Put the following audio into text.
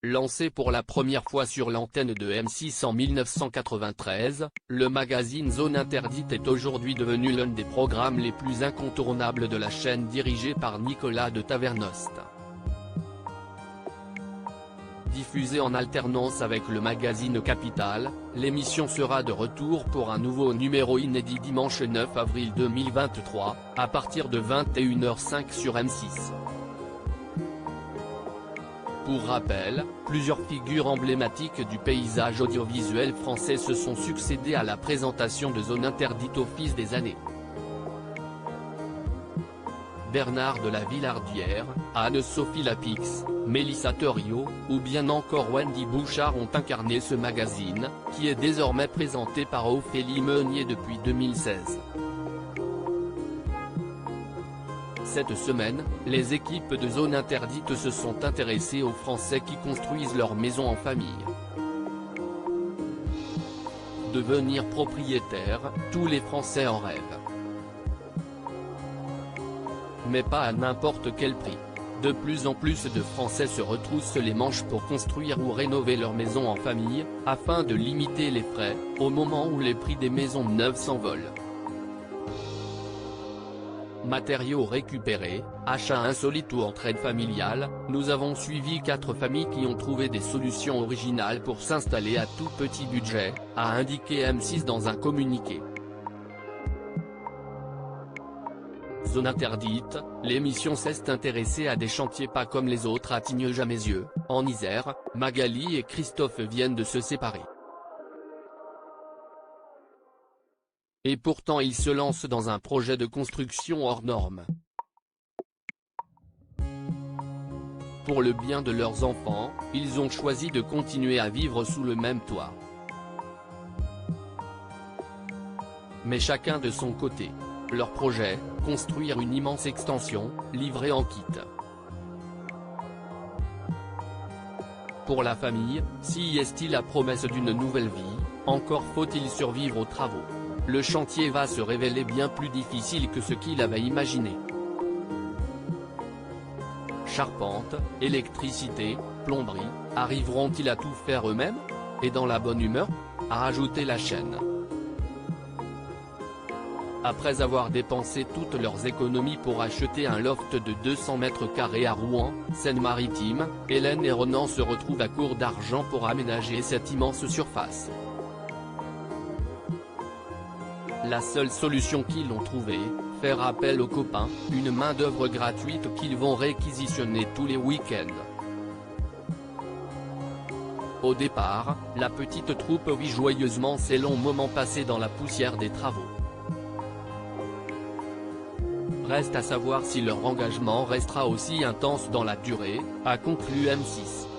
Lancé pour la première fois sur l'antenne de M6 en 1993, le magazine Zone Interdite est aujourd'hui devenu l'un des programmes les plus incontournables de la chaîne dirigée par Nicolas de Tavernost. Diffusée en alternance avec le magazine Capital, l'émission sera de retour pour un nouveau numéro inédit dimanche 9 avril 2023, à partir de 21h05 sur M6. Pour rappel, plusieurs figures emblématiques du paysage audiovisuel français se sont succédé à la présentation de Zone Interdite au fil des années. Bernard de la Villardière, Anne-Sophie Lapix, Mélissa Theriot, ou bien encore Wendy Bouchard ont incarné ce magazine, qui est désormais présenté par Ophélie Meunier depuis 2016. Cette semaine, les équipes de Zone Interdite se sont intéressées aux Français qui construisent leur maison en famille. Devenir propriétaire, tous les Français en rêvent. Mais pas à n'importe quel prix. De plus en plus de Français se retroussent les manches pour construire ou rénover leur maison en famille, afin de limiter les frais, au moment où les prix des maisons neuves s'envolent. Matériaux récupérés, achats insolites ou entraide familiale, nous avons suivi 4 familles qui ont trouvé des solutions originales pour s'installer à tout petit budget, a indiqué M6 dans un communiqué. Zone Interdite, l'émission s'est intéressée à des chantiers pas comme les autres à Tignes-Jamézieux, en Isère. Magali et Christophe viennent de se séparer. Et pourtant ils se lancent dans un projet de construction hors norme. Pour le bien de leurs enfants, ils ont choisi de continuer à vivre sous le même toit. Mais chacun de son côté. Leur projet, construire une immense extension, livrée en kit. Pour la famille, si est-il la promesse d'une nouvelle vie, encore faut-il survivre aux travaux. Le chantier va se révéler bien plus difficile que ce qu'il avait imaginé. Charpente, électricité, plomberie, arriveront-ils à tout faire eux-mêmes? Et dans la bonne humeur? A ajouté la chaîne. Après avoir dépensé toutes leurs économies pour acheter un loft de 200 mètres carrés à Rouen, Seine-Maritime, Hélène et Ronan se retrouvent à court d'argent pour aménager cette immense surface. La seule solution qu'ils ont trouvée, faire appel aux copains, une main-d'œuvre gratuite qu'ils vont réquisitionner tous les week-ends. Au départ, la petite troupe vit joyeusement ces longs moments passés dans la poussière des travaux. Reste à savoir si leur engagement restera aussi intense dans la durée, a conclu M6.